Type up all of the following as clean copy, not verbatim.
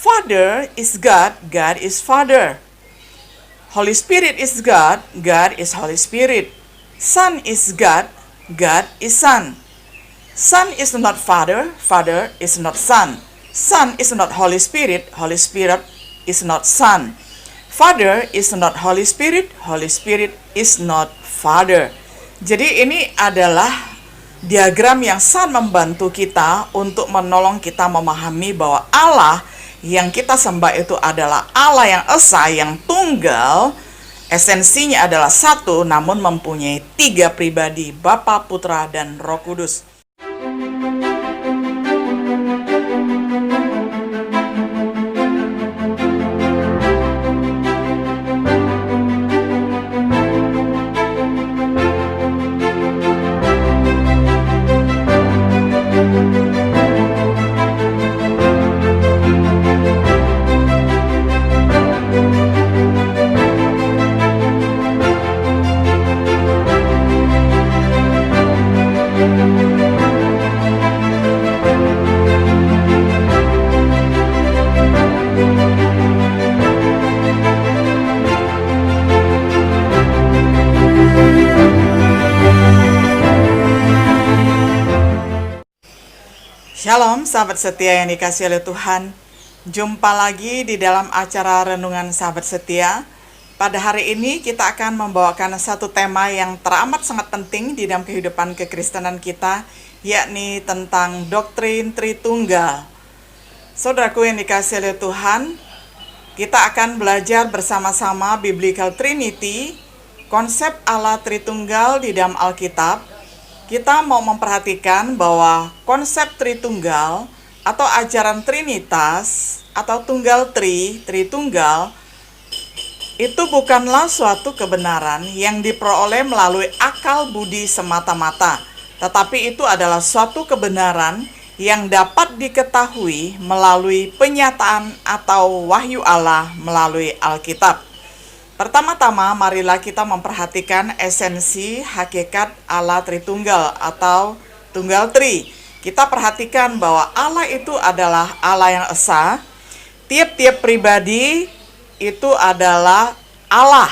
Father is God, God is Father. Holy Spirit is God, God is Holy Spirit. Son is God, God is Son. Son is not Father, Father is not Son. Son is not Holy Spirit, Holy Spirit is not Son. Father is not Holy Spirit, Holy Spirit is not Father. Jadi ini adalah diagram yang sangat membantu kita untuk menolong kita memahami bahwa Allah yang kita sembah itu adalah Allah yang esa, yang tunggal. Esensinya adalah satu, namun mempunyai tiga pribadi, Bapa, Putra, dan Roh Kudus. Shalom sahabat setia yang dikasihi oleh Tuhan. Jumpa lagi di dalam acara Renungan Sahabat Setia. Pada hari ini kita akan membawakan satu tema yang teramat sangat penting di dalam kehidupan kekristenan kita, yakni tentang doktrin Tritunggal. Saudaraku yang dikasihi oleh Tuhan, kita akan belajar bersama-sama Biblical Trinity, konsep Allah Tritunggal di dalam Alkitab. Kita mau memperhatikan bahwa konsep Tritunggal atau ajaran Trinitas atau Tunggal Tritunggal itu bukanlah suatu kebenaran yang diperoleh melalui akal budi semata-mata, tetapi itu adalah suatu kebenaran yang dapat diketahui melalui penyataan atau wahyu Allah melalui Alkitab. Pertama-tama, marilah kita memperhatikan esensi hakikat Allah Tritunggal atau Tunggal Tri. Kita perhatikan bahwa Allah itu adalah Allah yang esa. Tiap-tiap pribadi itu adalah Allah.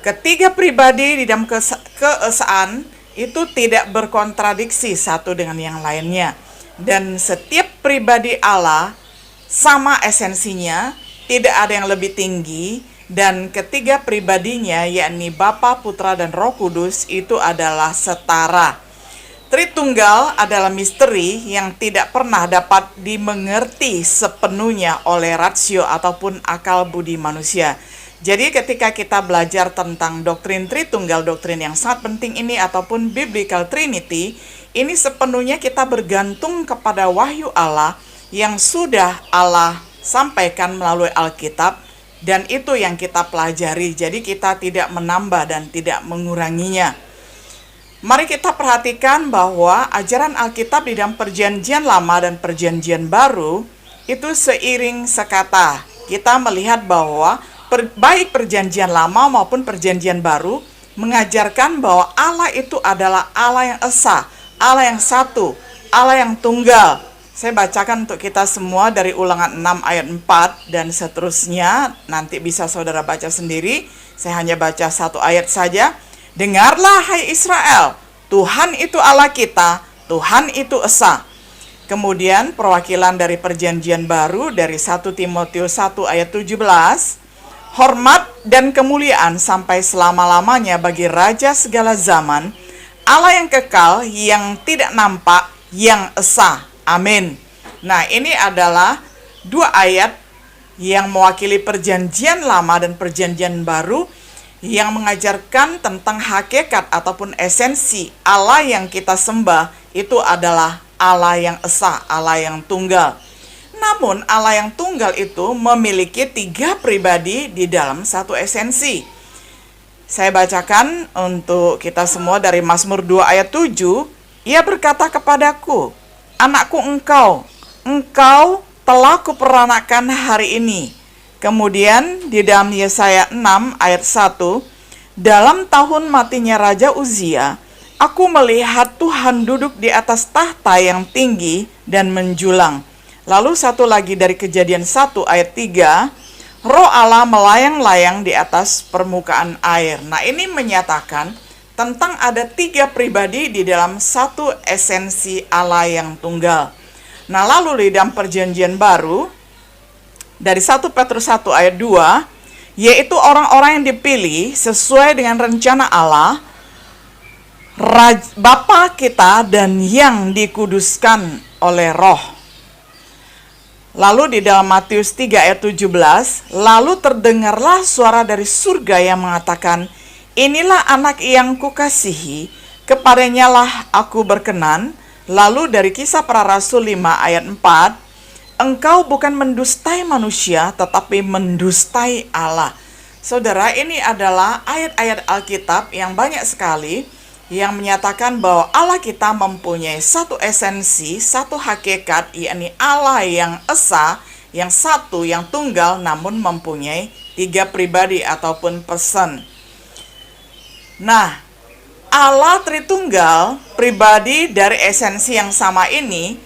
Ketiga pribadi di dalam keesaan itu tidak berkontradiksi satu dengan yang lainnya. Dan setiap pribadi Allah sama esensinya, tidak ada yang lebih tinggi. Dan ketiga pribadinya, yakni Bapa, Putra, dan Roh Kudus, itu adalah setara. Tritunggal adalah misteri yang tidak pernah dapat dimengerti sepenuhnya oleh rasio ataupun akal budi manusia. Jadi ketika kita belajar tentang doktrin Tritunggal, doktrin yang sangat penting ini ataupun Biblical Trinity, ini sepenuhnya kita bergantung kepada wahyu Allah yang sudah Allah sampaikan melalui Alkitab. Dan itu yang kita pelajari, jadi kita tidak menambah dan tidak menguranginya. Mari kita perhatikan bahwa ajaran Alkitab di dalam Perjanjian Lama dan Perjanjian Baru itu seiring sekata. Kita melihat bahwa baik Perjanjian Lama maupun Perjanjian Baru mengajarkan bahwa Allah itu adalah Allah yang esa, Allah yang satu, Allah yang tunggal. Saya bacakan untuk kita semua dari Ulangan 6 ayat 4 dan seterusnya. Nanti bisa saudara baca sendiri. Saya hanya baca satu ayat saja. Dengarlah hai Israel, Tuhan itu Allah kita, Tuhan itu esa. Kemudian perwakilan dari Perjanjian Baru dari 1 Timotius 1 ayat 17. Hormat dan kemuliaan sampai selama-lamanya bagi Raja segala zaman, Allah yang kekal, yang tidak nampak, yang esa. Amin. Nah, ini adalah dua ayat yang mewakili Perjanjian Lama dan Perjanjian Baru yang mengajarkan tentang hakikat ataupun esensi Allah yang kita sembah itu adalah Allah yang esa, Allah yang tunggal. Namun Allah yang tunggal itu memiliki tiga pribadi di dalam satu esensi. Saya bacakan untuk kita semua dari Mazmur 2 ayat 7. Ia berkata kepadaku, anakku engkau telah kuperanakan hari ini. Kemudian di dalam Yesaya 6 ayat 1, dalam tahun matinya Raja Uzia, aku melihat Tuhan duduk di atas tahta yang tinggi dan menjulang. Lalu satu lagi dari Kejadian 1 ayat 3, Roh Allah melayang-layang di atas permukaan air. Nah, ini menyatakan tentang ada 3 pribadi di dalam satu esensi Allah yang tunggal. Nah, lalu di dalam Perjanjian Baru, dari 1 Petrus 1 ayat 2, yaitu orang-orang yang dipilih sesuai dengan rencana Allah, Bapa kita dan yang dikuduskan oleh Roh. Lalu di dalam Matius 3 ayat 17, lalu terdengarlah suara dari surga yang mengatakan, inilah anak yang kukasihi, kepadanya lah aku berkenan. Lalu dari Kisah Para Rasul 5 ayat 4, engkau bukan mendustai manusia, tetapi mendustai Allah. Saudara, ini adalah ayat-ayat Alkitab yang banyak sekali yang menyatakan bahwa Allah kita mempunyai satu esensi, satu hakikat, yakni Allah yang esa, yang satu, yang tunggal, namun mempunyai 3 pribadi ataupun person. Nah, Allah Tritunggal, pribadi dari esensi yang sama ini,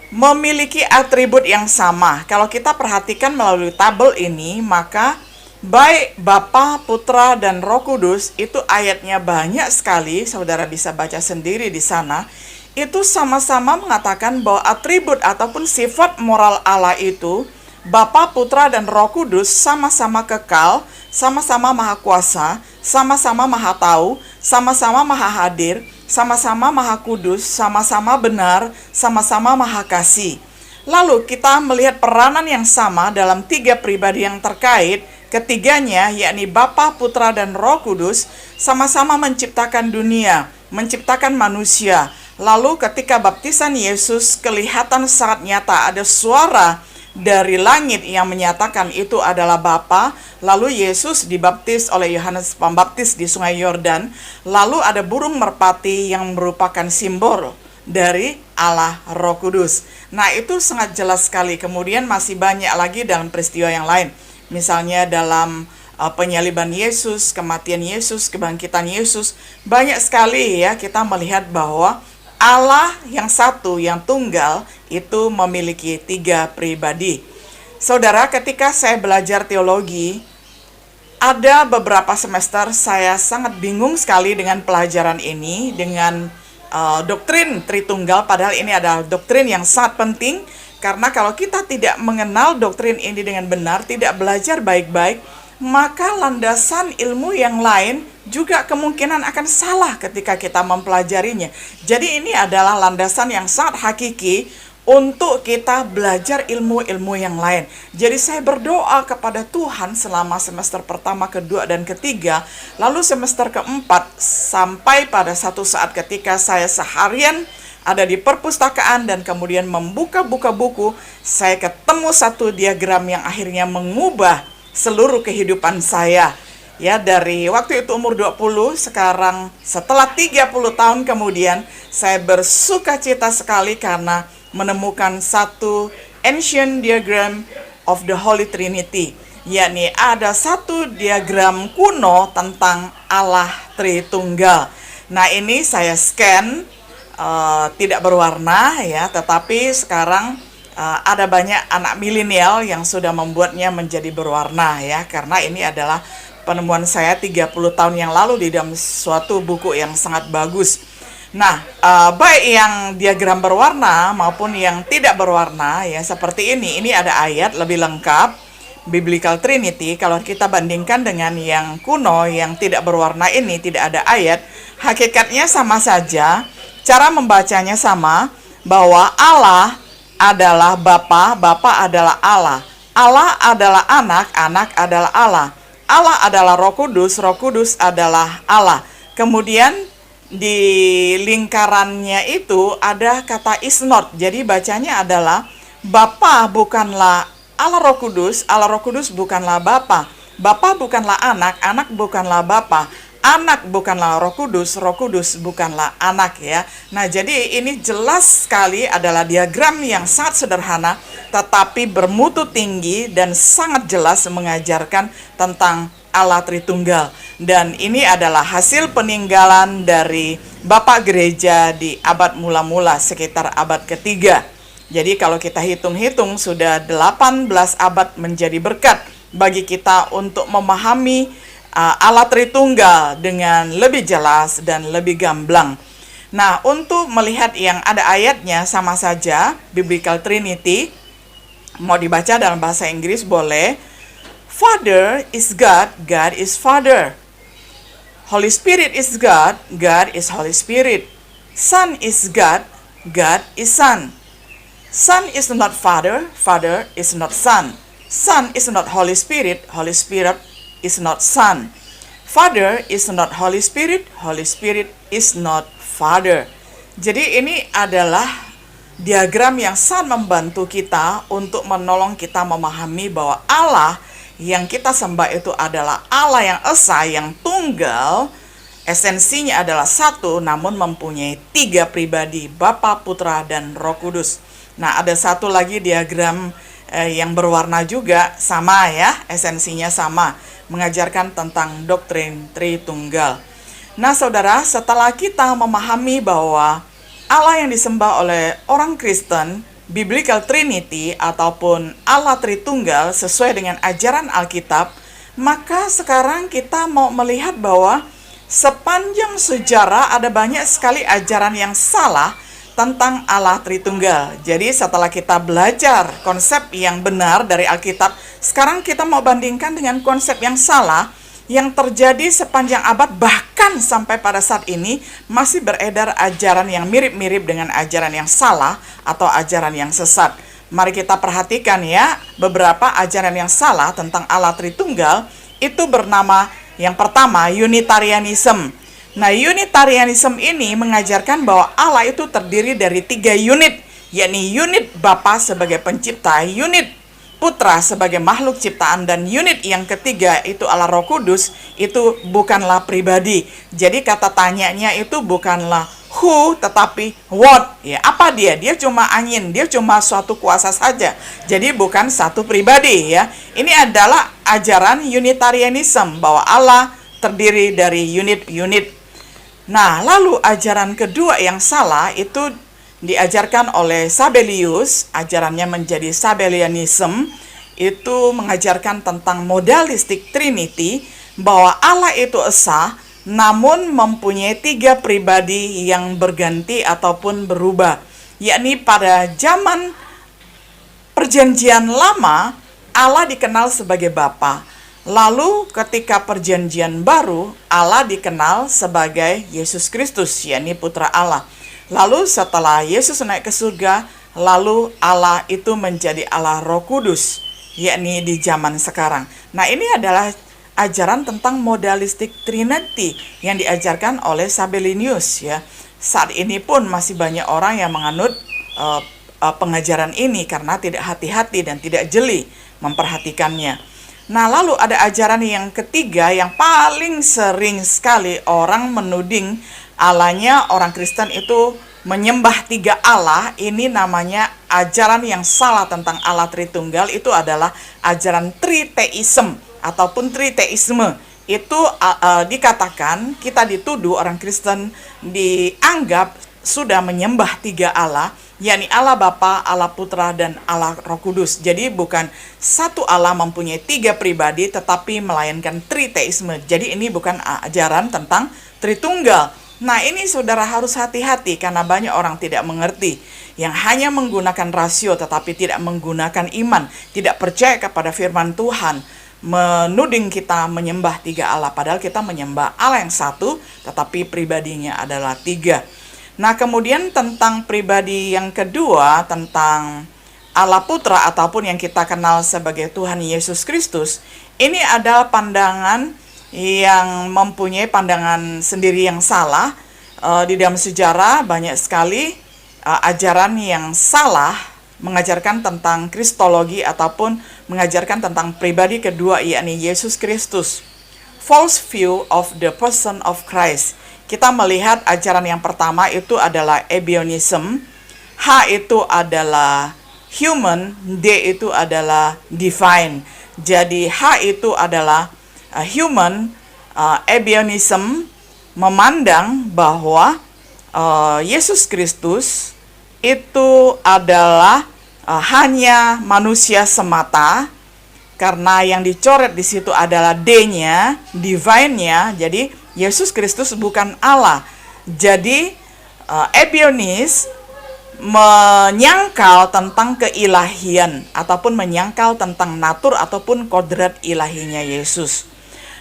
memiliki atribut yang sama. Kalau kita perhatikan melalui tabel ini, maka baik Bapa, Putra, dan Roh Kudus, itu ayatnya banyak sekali, saudara bisa baca sendiri di sana. Itu sama-sama mengatakan bahwa atribut ataupun sifat moral Allah itu, Bapa, Putra, dan Roh Kudus sama-sama kekal, sama-sama maha kuasa, sama-sama maha tahu, sama-sama maha hadir, sama-sama maha kudus, sama-sama benar, sama-sama maha kasih. Lalu kita melihat peranan yang sama dalam 3 pribadi yang terkait. Ketiganya, yakni Bapa, Putra, dan Roh Kudus, sama-sama menciptakan dunia, menciptakan manusia. Lalu ketika baptisan Yesus, kelihatan sangat nyata ada suara dari langit yang menyatakan itu adalah Bapa. Lalu Yesus dibaptis oleh Yohanes Pembaptis di Sungai Yordan. Lalu ada burung merpati yang merupakan simbol dari Allah Roh Kudus. Nah, itu sangat jelas sekali. Kemudian masih banyak lagi dalam peristiwa yang lain. Misalnya dalam penyaliban Yesus, kematian Yesus, kebangkitan Yesus. Banyak sekali ya kita melihat bahwa Allah yang satu, yang tunggal, itu memiliki 3 pribadi. Saudara, ketika saya belajar teologi, ada beberapa semester saya sangat bingung sekali dengan pelajaran ini, dengan doktrin Tritunggal, padahal ini adalah doktrin yang sangat penting. Karena kalau kita tidak mengenal doktrin ini dengan benar, tidak belajar baik-baik, maka landasan ilmu yang lain juga kemungkinan akan salah ketika kita mempelajarinya. Jadi ini adalah landasan yang sangat hakiki untuk kita belajar ilmu-ilmu yang lain. Jadi saya berdoa kepada Tuhan selama semester pertama, kedua, dan ketiga, lalu semester keempat, sampai pada satu saat ketika saya seharian ada di perpustakaan dan kemudian membuka-buka buku, saya ketemu satu diagram yang akhirnya mengubah seluruh kehidupan saya. Ya, dari waktu itu umur 20, sekarang setelah 30 tahun kemudian, saya bersuka cita sekali karena menemukan satu ancient diagram of the Holy Trinity. Yakni ada satu diagram kuno tentang Allah Tritunggal. Nah, ini saya scan, tidak berwarna ya, tetapi sekarang ada banyak anak milenial yang sudah membuatnya menjadi berwarna ya, karena ini adalah penemuan saya 30 tahun yang lalu di dalam suatu buku yang sangat bagus. Nah, baik yang diagram berwarna maupun yang tidak berwarna ya, seperti ini ada ayat lebih lengkap, Biblical Trinity. Kalau kita bandingkan dengan yang kuno yang tidak berwarna ini, tidak ada ayat, hakikatnya sama saja. Cara membacanya sama, bahwa Allah adalah Bapa, Bapa adalah Allah. Allah adalah anak, anak adalah Allah. Allah adalah Roh Kudus, Roh Kudus adalah Allah. Kemudian di lingkarannya itu ada kata is not. Jadi bacanya adalah Bapa bukanlah Allah Roh Kudus, Allah Roh Kudus bukanlah Bapa. Bapa bukanlah anak, anak bukanlah Bapa. Anak bukanlah Roh Kudus, Roh Kudus bukanlah anak ya. Nah, jadi ini jelas sekali adalah diagram yang sangat sederhana tetapi bermutu tinggi dan sangat jelas mengajarkan tentang Allah Tritunggal. Dan ini adalah hasil peninggalan dari Bapak Gereja di abad mula-mula sekitar abad ketiga. Jadi kalau kita hitung-hitung sudah 18 abad menjadi berkat bagi kita untuk memahami Allah Tritunggal dengan lebih jelas dan lebih gamblang. Nah, untuk melihat yang ada ayatnya sama saja, Biblical Trinity, mau dibaca dalam bahasa Inggris boleh. Father is God, God is Father. Holy Spirit is God, God is Holy Spirit. Son is God, God is Son. Son is not Father, Father is not Son. Son is not Holy Spirit, Holy Spirit is not Son. Father is not Holy Spirit, Holy Spirit is not Father. Jadi ini adalah diagram yang sangat membantu kita untuk menolong kita memahami bahwa Allah yang kita sembah itu adalah Allah yang esa, yang tunggal. Esensinya adalah satu, namun mempunyai tiga pribadi, Bapa, Putra, dan Roh Kudus. Nah, ada satu lagi diagram yang berwarna juga, sama ya, esensinya sama, mengajarkan tentang doktrin Tritunggal. Nah, saudara, setelah kita memahami bahwa Allah yang disembah oleh orang Kristen, Biblical Trinity ataupun Allah Tritunggal sesuai dengan ajaran Alkitab, maka sekarang kita mau melihat bahwa sepanjang sejarah ada banyak sekali ajaran yang salah tentang Allah Tritunggal. Jadi setelah kita belajar konsep yang benar dari Alkitab, sekarang kita mau bandingkan dengan konsep yang salah yang terjadi sepanjang abad, bahkan sampai pada saat ini masih beredar ajaran yang mirip-mirip dengan ajaran yang salah atau ajaran yang sesat. Mari kita perhatikan ya, beberapa ajaran yang salah tentang Allah Tritunggal itu bernama yang pertama Unitarianism. Nah, Unitarianism ini mengajarkan bahwa Allah itu terdiri dari 3 unit, yakni unit Bapa sebagai pencipta, unit Putra sebagai makhluk ciptaan, dan unit yang ketiga itu Allah Roh Kudus, itu bukanlah pribadi. Jadi kata tanyanya itu bukanlah who tetapi what. Ya, apa dia? Dia cuma angin, dia cuma suatu kuasa saja. Jadi bukan satu pribadi ya. Ini adalah ajaran Unitarianism bahwa Allah terdiri dari unit-unit. Nah, lalu ajaran kedua yang salah itu diajarkan oleh Sabellius, ajarannya menjadi Sabellianism, itu mengajarkan tentang modalistic Trinity, bahwa Allah itu esa, namun mempunyai 3 pribadi yang berganti ataupun berubah. Yakni pada zaman Perjanjian Lama, Allah dikenal sebagai Bapa. Lalu ketika Perjanjian Baru, Allah dikenal sebagai Yesus Kristus, yakni Putra Allah. Lalu setelah Yesus naik ke surga, lalu Allah itu menjadi Allah Roh Kudus, yakni di zaman sekarang. Nah, ini adalah ajaran tentang modalistic Trinity yang diajarkan oleh Sabellius ya. Saat ini pun masih banyak orang yang menganut pengajaran ini karena tidak hati-hati dan tidak jeli memperhatikannya. Nah, lalu ada ajaran yang ketiga yang paling sering sekali orang menuding Allahnya orang Kristen itu menyembah 3 Allah. Ini namanya ajaran yang salah tentang Allah Tritunggal, itu adalah ajaran Triteism ataupun Triteisme. Itu dikatakan, kita dituduh orang Kristen dianggap sudah menyembah 3 Allah, yakni Allah Bapa, Allah Putra, dan Allah Roh Kudus. Jadi bukan satu Allah mempunyai 3 pribadi, tetapi melainkan Triteisme. Jadi ini bukan ajaran tentang Tritunggal. Nah, ini saudara harus hati-hati karena banyak orang tidak mengerti, yang hanya menggunakan rasio tetapi tidak menggunakan iman, tidak percaya kepada firman Tuhan, menuding kita menyembah 3 Allah, padahal kita menyembah Allah yang satu tetapi pribadinya adalah 3. Nah, kemudian tentang pribadi yang kedua, tentang Allah Putra ataupun yang kita kenal sebagai Tuhan Yesus Kristus, ini adalah pandangan yang mempunyai pandangan sendiri yang salah. Di dalam sejarah banyak sekali ajaran yang salah mengajarkan tentang kristologi ataupun mengajarkan tentang pribadi kedua, yakni Yesus Kristus. False view of the person of Christ. Kita melihat ajaran yang pertama itu adalah Ebionism. H itu adalah human, D itu adalah divine. Jadi H itu adalah human. Ebionism memandang bahwa Yesus Kristus itu adalah hanya manusia semata, karena yang dicoret di situ adalah D-nya, divine-nya. Jadi Yesus Kristus bukan Allah. Jadi Ebionis menyangkal tentang keilahian ataupun menyangkal tentang natur ataupun kodrat ilahinya Yesus.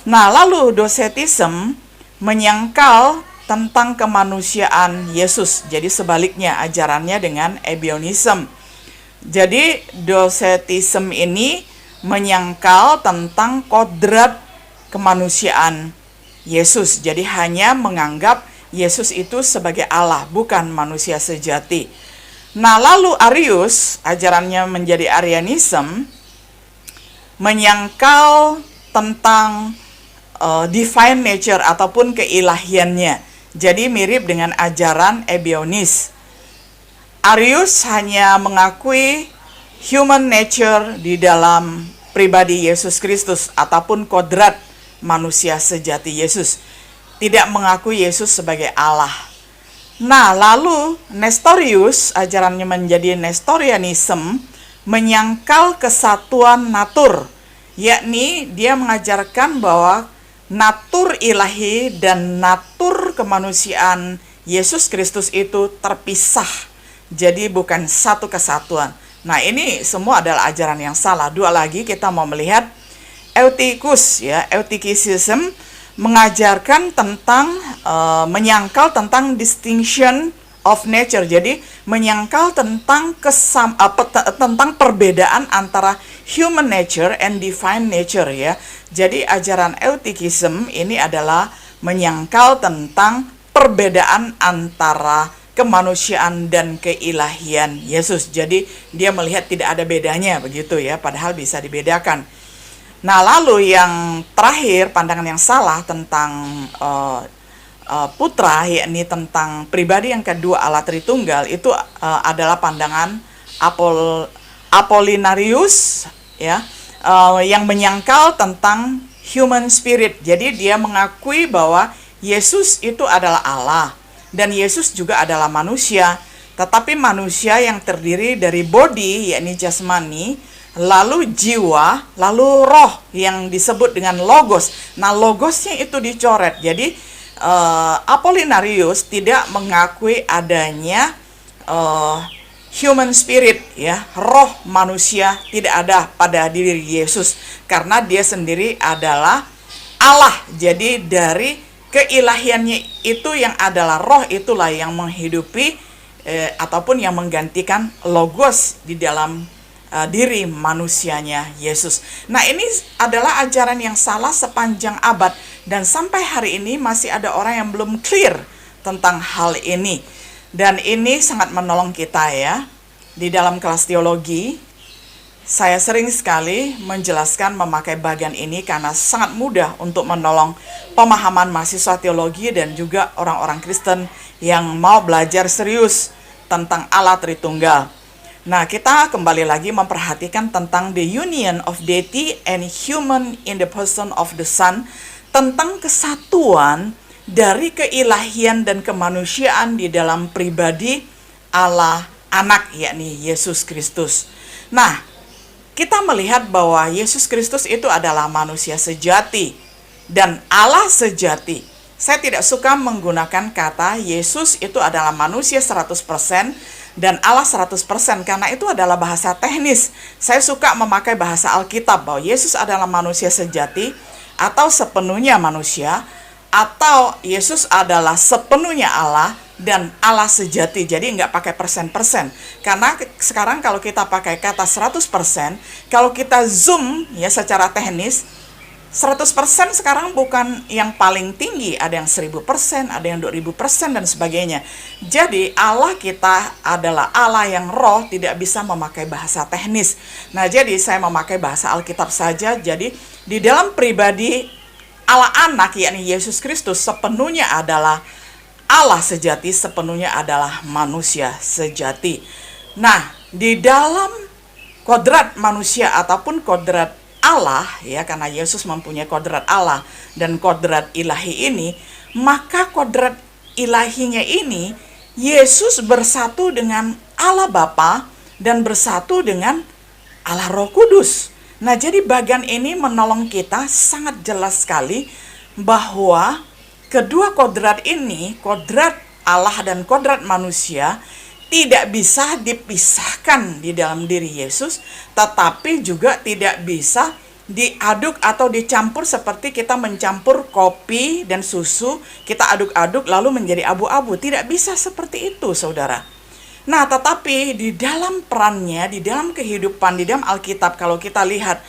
Nah, lalu Docetism menyangkal tentang kemanusiaan Yesus. Jadi sebaliknya ajarannya dengan Ebionism. Jadi Docetism ini menyangkal tentang kodrat kemanusiaan Yesus. Jadi hanya menganggap Yesus itu sebagai Allah, bukan manusia sejati. Nah, lalu Arius, ajarannya menjadi Arianism, menyangkal tentang divine nature ataupun keilahiannya. Jadi mirip dengan ajaran Ebionis. Arius hanya mengakui human nature di dalam pribadi Yesus Kristus ataupun kodrat manusia sejati Yesus. Tidak mengakui Yesus sebagai Allah. Nah, lalu Nestorius, ajarannya menjadi Nestorianism, menyangkal kesatuan natur, yakni dia mengajarkan bahwa natur ilahi dan natur kemanusiaan Yesus Kristus itu terpisah, jadi bukan satu kesatuan. Nah, ini semua adalah ajaran yang salah. Dua lagi kita mau melihat Eutychus, ya, Eutychism mengajarkan tentang menyangkal tentang distinction of nature. Jadi menyangkal tentang tentang perbedaan antara human nature and divine nature, ya. Jadi ajaran Eutychism ini adalah menyangkal tentang perbedaan antara kemanusiaan dan keilahian Yesus. Jadi dia melihat tidak ada bedanya begitu, ya, padahal bisa dibedakan. Nah, lalu yang terakhir, pandangan yang salah tentang putra, yakni tentang pribadi yang kedua Allah Tritunggal, itu adalah pandangan Apollinarius, ya, yang menyangkal tentang human spirit. Jadi dia mengakui bahwa Yesus itu adalah Allah dan Yesus juga adalah manusia, tetapi manusia yang terdiri dari body, yakni jasmani, lalu jiwa, lalu roh yang disebut dengan logos. Nah, logosnya itu dicoret. Jadi Apollinarius tidak mengakui adanya human spirit, ya, roh manusia tidak ada pada diri Yesus, karena dia sendiri adalah Allah. Jadi dari keilahiannya itu yang adalah roh, itulah yang menghidupi ataupun yang menggantikan logos di dalam diri manusianya Yesus. Nah, ini adalah ajaran yang salah sepanjang abad, dan sampai hari ini masih ada orang yang belum clear tentang hal ini. Dan ini sangat menolong kita, ya. Di dalam kelas teologi, saya sering sekali menjelaskan memakai bagian ini karena sangat mudah untuk menolong pemahaman mahasiswa teologi dan juga orang-orang Kristen yang mau belajar serius tentang Allah Tritunggal. Nah, kita kembali lagi memperhatikan tentang the union of deity and human in the person of the Son, tentang kesatuan dari keilahian dan kemanusiaan di dalam pribadi Allah Anak, yakni Yesus Kristus. Nah, kita melihat bahwa Yesus Kristus itu adalah manusia sejati dan Allah sejati. Saya tidak suka menggunakan kata Yesus itu adalah manusia 100% dan Allah 100%, karena itu adalah bahasa teknis. Saya suka memakai bahasa Alkitab bahwa Yesus adalah manusia sejati atau sepenuhnya manusia, atau Yesus adalah sepenuhnya Allah dan Allah sejati. Jadi nggak pakai persen-persen. Karena sekarang kalau kita pakai kata 100%, kalau kita zoom, ya, secara teknis, 100% sekarang bukan yang paling tinggi, ada yang 1000%, ada yang 2000% dan sebagainya. Jadi Allah kita adalah Allah yang roh, tidak bisa memakai bahasa teknis. Nah, jadi saya memakai bahasa Alkitab saja. Jadi di dalam pribadi Allah Anak, yakni Yesus Kristus, sepenuhnya adalah Allah sejati, sepenuhnya adalah manusia sejati. Nah, di dalam kodrat manusia ataupun kodrat Allah, ya, karena Yesus mempunyai kodrat Allah dan kodrat ilahi ini, maka kodrat ilahinya ini Yesus bersatu dengan Allah Bapa dan bersatu dengan Allah Roh Kudus. Nah, jadi bagian ini menolong kita sangat jelas sekali bahwa kedua kodrat ini, kodrat Allah dan kodrat manusia, tidak bisa dipisahkan di dalam diri Yesus, tetapi juga tidak bisa diaduk atau dicampur seperti kita mencampur kopi dan susu, kita aduk-aduk lalu menjadi abu-abu. Tidak bisa seperti itu, saudara. Nah, tetapi di dalam perannya, di dalam kehidupan, di dalam Alkitab, kalau kita lihat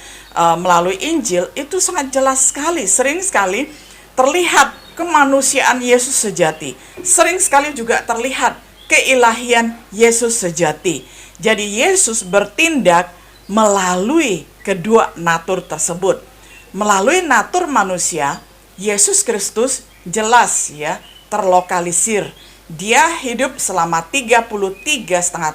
melalui Injil, itu sangat jelas sekali, sering sekali terlihat kemanusiaan Yesus sejati. Sering sekali juga terlihat keilahian Yesus sejati. Jadi Yesus bertindak melalui kedua natur tersebut. Melalui natur manusia, Yesus Kristus jelas ya terlokalisir. Dia hidup selama 33,5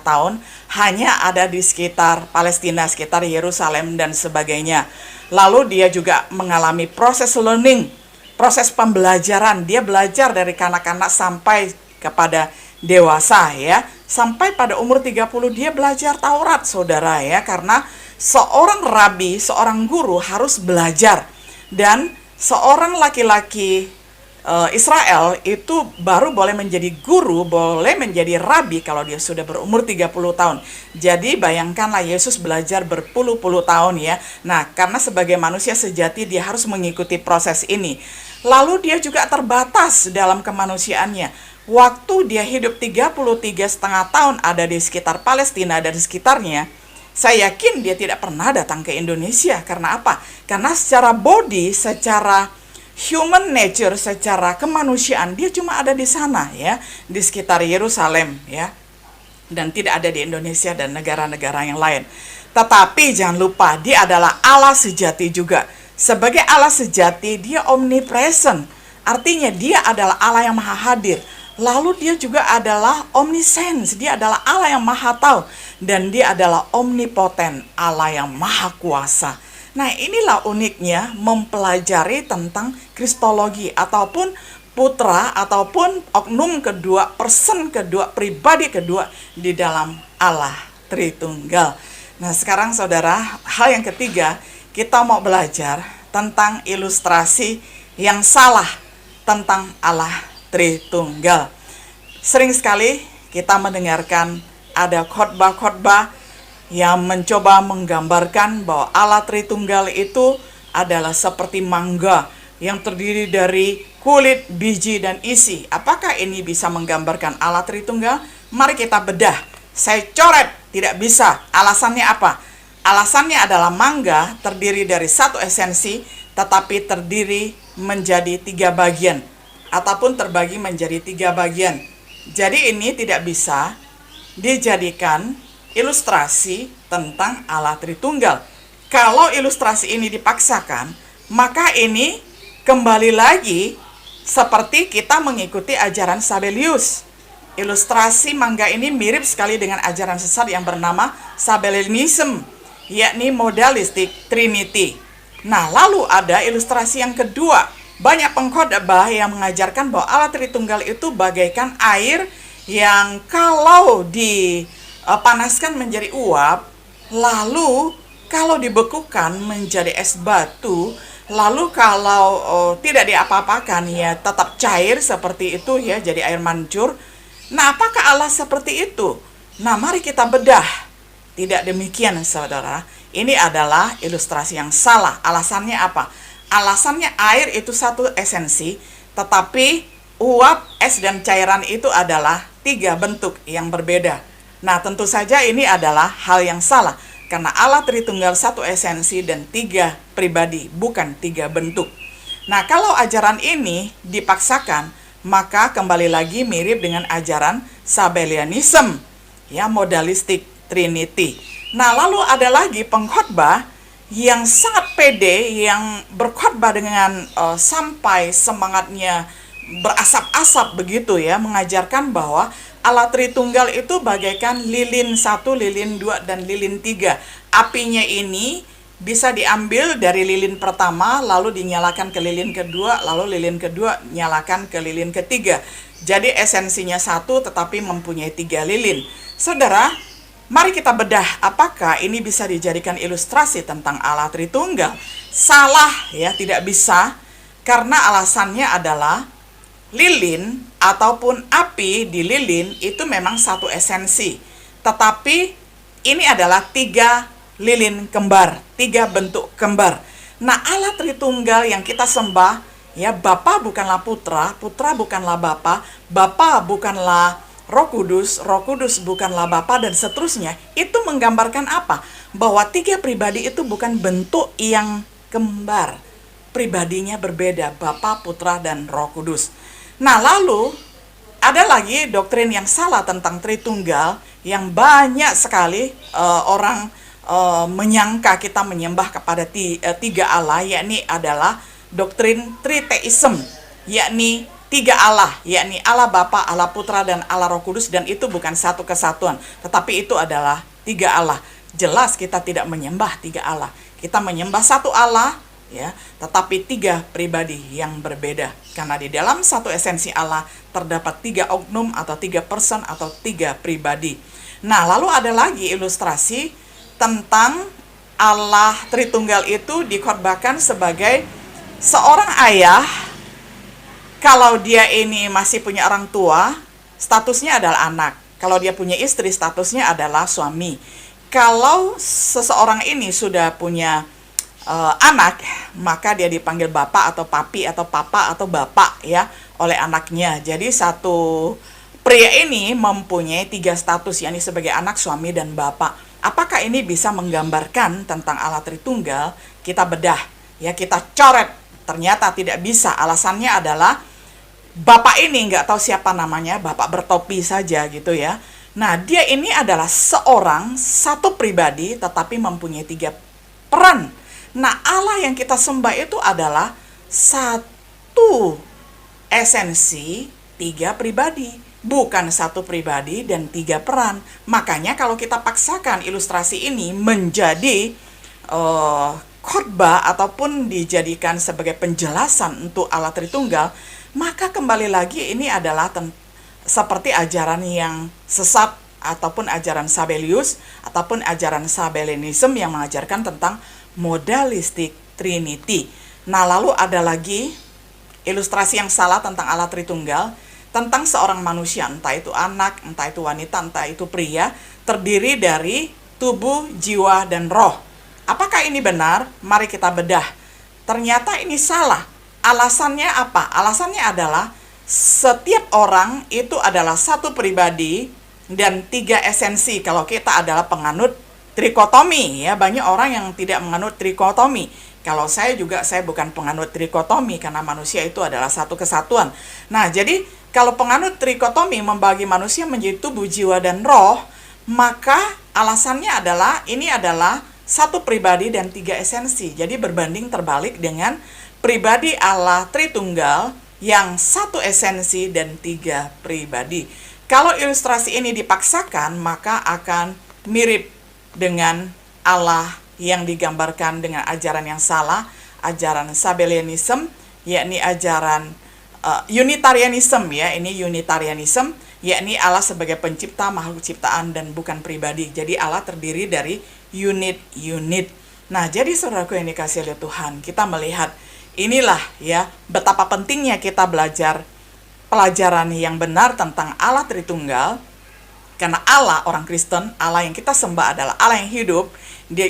tahun hanya ada di sekitar Palestina, sekitar Yerusalem dan sebagainya. Lalu dia juga mengalami proses learning, proses pembelajaran. Dia belajar dari kanak-kanak sampai kepada dewasa ya. Sampai pada umur 30 dia belajar Taurat, saudara ya. Karena seorang rabi, seorang guru harus belajar. Dan seorang laki-laki Israel itu baru boleh menjadi guru, boleh menjadi rabi kalau dia sudah berumur 30 tahun. Jadi bayangkanlah Yesus belajar berpuluh-puluh tahun ya. Nah, karena sebagai manusia sejati dia harus mengikuti proses ini. Lalu dia juga terbatas dalam kemanusiaannya. Waktu dia hidup 33,5 tahun ada di sekitar Palestina dan sekitarnya, saya yakin dia tidak pernah datang ke Indonesia. Karena apa? Karena secara body, secara human nature, secara kemanusiaan, dia cuma ada di sana ya, di sekitar Yerusalem ya, dan tidak ada di Indonesia dan negara-negara yang lain. Tetapi jangan lupa, dia adalah Allah sejati juga. Sebagai Allah sejati, dia omnipresent, artinya dia adalah Allah yang maha hadir. Lalu dia juga adalah omniscience, dia adalah Allah yang maha tahu, dan dia adalah omnipotent, Allah yang maha kuasa. Nah, inilah uniknya mempelajari tentang kristologi ataupun putra ataupun oknum kedua, person kedua, pribadi kedua di dalam Allah Tritunggal. Nah, sekarang saudara, hal yang ketiga, kita mau belajar tentang ilustrasi yang salah tentang Allah Tritunggal. Sering sekali kita mendengarkan ada khotbah-khotbah yang mencoba menggambarkan bahwa Allah Tritunggal itu adalah seperti mangga yang terdiri dari kulit, biji, dan isi. Apakah ini bisa menggambarkan Allah Tritunggal? Mari kita bedah. Saya coret, tidak bisa. Alasannya apa? Alasannya adalah mangga terdiri dari satu esensi, tetapi terdiri menjadi 3 bagian, ataupun terbagi menjadi 3 bagian. Jadi ini tidak bisa dijadikan ilustrasi tentang Allah Tritunggal. Kalau ilustrasi ini dipaksakan, maka ini kembali lagi seperti kita mengikuti ajaran Sabellius. Ilustrasi mangga ini mirip sekali dengan ajaran sesat yang bernama Sabellianism, yakni modalistic trinity. Nah, lalu ada ilustrasi yang kedua. Banyak pengkhotbah yang mengajarkan bahwa Allah Tritunggal itu bagaikan air yang kalau dipanaskan menjadi uap, lalu kalau dibekukan menjadi es batu, lalu kalau tidak diapa-apakan ya tetap cair seperti itu ya, jadi air mancur. Nah, apakah Allah seperti itu? Nah, mari kita bedah. Tidak demikian, saudara. Ini adalah ilustrasi yang salah. Alasannya apa? Alasannya air itu satu esensi, tetapi uap, es, dan cairan itu adalah 3 bentuk yang berbeda. Nah, tentu saja ini adalah hal yang salah, karena Allah Tritunggal satu esensi dan 3 pribadi, bukan 3 bentuk. Nah, kalau ajaran ini dipaksakan, maka kembali lagi mirip dengan ajaran Sabellianism, ya, modalistic trinity. Nah, lalu ada lagi pengkhotbah yang sangat pede, yang berkhotbah dengan sampai semangatnya berasap-asap begitu ya, mengajarkan bahwa Allah Tritunggal itu bagaikan lilin 1, lilin 2, dan lilin 3. Apinya ini bisa diambil dari lilin pertama, lalu dinyalakan ke lilin kedua, lalu lilin kedua nyalakan ke lilin ketiga. Jadi esensinya satu tetapi mempunyai 3 lilin. Saudara, mari kita bedah apakah ini bisa dijadikan ilustrasi tentang Allah Tritunggal. Salah ya, tidak bisa, karena alasannya adalah lilin ataupun api di lilin itu memang satu esensi. Tetapi ini adalah 3 lilin kembar, 3 bentuk kembar. Nah, Allah Tritunggal yang kita sembah, ya, Bapa bukanlah Putra, Putra bukanlah Bapa, Bapa bukanlah Roh Kudus bukanlah Bapa, dan seterusnya. Itu menggambarkan apa? Bahwa 3 pribadi itu bukan bentuk yang kembar. Pribadinya berbeda, Bapa, Putra, dan Roh Kudus. Nah, lalu ada lagi doktrin yang salah tentang Tritunggal yang banyak sekali orang menyangka kita menyembah kepada 3 Allah, yakni adalah doktrin triteism, yakni 3 Allah, yakni Allah Bapa, Allah Putra, dan Allah Roh Kudus, dan itu bukan satu kesatuan, tetapi itu adalah 3 Allah. Jelas kita tidak menyembah 3 Allah. Kita menyembah satu Allah, ya, tetapi 3 pribadi yang berbeda. Karena di dalam satu esensi Allah terdapat 3 oknum atau 3 person atau 3 pribadi. Nah, lalu ada lagi ilustrasi tentang Allah Tritunggal itu dikhotbahkan sebagai seorang ayah. Kalau dia ini masih punya orang tua, statusnya adalah anak. Kalau dia punya istri, statusnya adalah suami. Kalau seseorang ini sudah punya anak, maka dia dipanggil bapak atau papi atau papa atau bapak, ya, oleh anaknya. Jadi satu pria ini mempunyai 3 status, yakni sebagai anak, suami, dan bapak. Apakah ini bisa menggambarkan tentang Allah Tritunggal? Kita bedah, ya, kita coret. Ternyata tidak bisa. Alasannya adalah bapak ini nggak tahu siapa namanya, bapak bertopi saja gitu ya. Nah, dia ini adalah seorang, satu pribadi, tetapi mempunyai 3 peran. Nah, Allah yang kita sembah itu adalah satu esensi, 3 pribadi, bukan satu pribadi dan 3 peran. Makanya kalau kita paksakan ilustrasi ini menjadi khotbah ataupun dijadikan sebagai penjelasan untuk Allah Tritunggal, maka kembali lagi ini adalah seperti ajaran yang sesat ataupun ajaran Sabellius ataupun ajaran Sabellianism yang mengajarkan tentang modalistic Trinity. Nah, lalu ada lagi ilustrasi yang salah tentang Allah Tritunggal, tentang seorang manusia, entah itu anak, entah itu wanita, entah itu pria, terdiri dari tubuh, jiwa, dan roh. Apakah ini benar? Mari kita bedah. Ternyata ini salah. Alasannya apa? Alasannya adalah setiap orang itu adalah satu pribadi dan 3 esensi. Kalau kita adalah penganut trikotomi, ya, banyak orang yang tidak menganut trikotomi. Kalau saya bukan penganut trikotomi, karena manusia itu adalah satu kesatuan. Nah, jadi kalau penganut trikotomi membagi manusia menjadi tubuh, jiwa, dan roh, maka alasannya adalah ini adalah satu pribadi dan 3 esensi. Jadi berbanding terbalik dengan pribadi Allah Tritunggal yang satu esensi dan 3 pribadi. Kalau ilustrasi ini dipaksakan, maka akan mirip dengan Allah yang digambarkan dengan ajaran yang salah, ajaran Sabellianism, yakni ajaran Unitarianism, ya, ini Unitarianism, yakni Allah sebagai pencipta, makhluk ciptaan, dan bukan pribadi. Jadi Allah terdiri dari unit-unit. Nah, jadi saudaraku yang dikasihi oleh Tuhan, kita melihat inilah, ya, betapa pentingnya kita belajar pelajaran yang benar tentang Allah Tritunggal. Karena Allah, orang Kristen, Allah yang kita sembah adalah Allah yang hidup,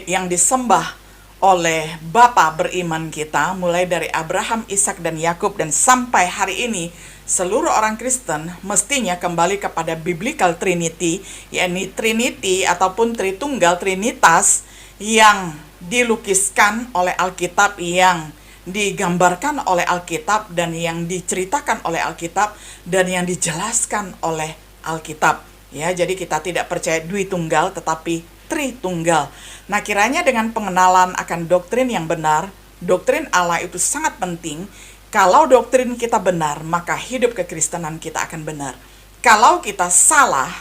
yang disembah oleh Bapa beriman kita, mulai dari Abraham, Ishak, dan Yakub, dan sampai hari ini, seluruh orang Kristen mestinya kembali kepada Biblical Trinity, yakni Trinity ataupun Tritunggal, Trinitas, yang dilukiskan oleh Alkitab, yang digambarkan oleh Alkitab, dan yang diceritakan oleh Alkitab, dan yang dijelaskan oleh Alkitab. Ya, jadi kita tidak percaya Dwitunggal tetapi Tritunggal. Nah, kiranya dengan pengenalan akan doktrin yang benar, doktrin Allah itu sangat penting. Kalau doktrin kita benar, maka hidup kekristenan kita akan benar. Kalau kita salah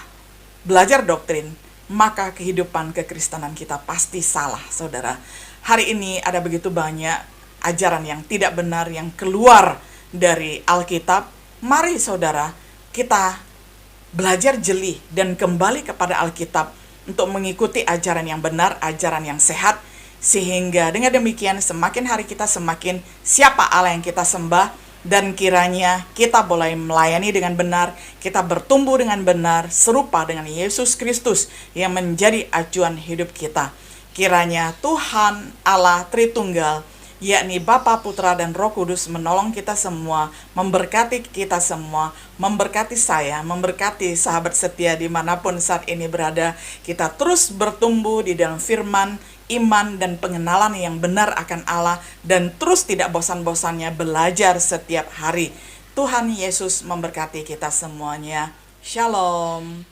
belajar doktrin, maka kehidupan kekristenan kita pasti salah, saudara. Hari ini ada begitu banyak ajaran yang tidak benar yang keluar dari Alkitab. Mari saudara, kita belajar jeli dan kembali kepada Alkitab untuk mengikuti ajaran yang benar, ajaran yang sehat, sehingga dengan demikian semakin hari kita semakin siapa Allah yang kita sembah, dan kiranya kita boleh melayani dengan benar, kita bertumbuh dengan benar, serupa dengan Yesus Kristus yang menjadi acuan hidup kita. Kiranya Tuhan Allah Tritunggal, yakni Bapa, Putra, dan Roh Kudus menolong kita semua, memberkati kita semua, memberkati saya, memberkati sahabat setia dimanapun saat ini berada. Kita terus bertumbuh di dalam firman, iman, dan pengenalan yang benar akan Allah, dan terus tidak bosan-bosannya belajar setiap hari. Tuhan Yesus memberkati kita semuanya. Shalom.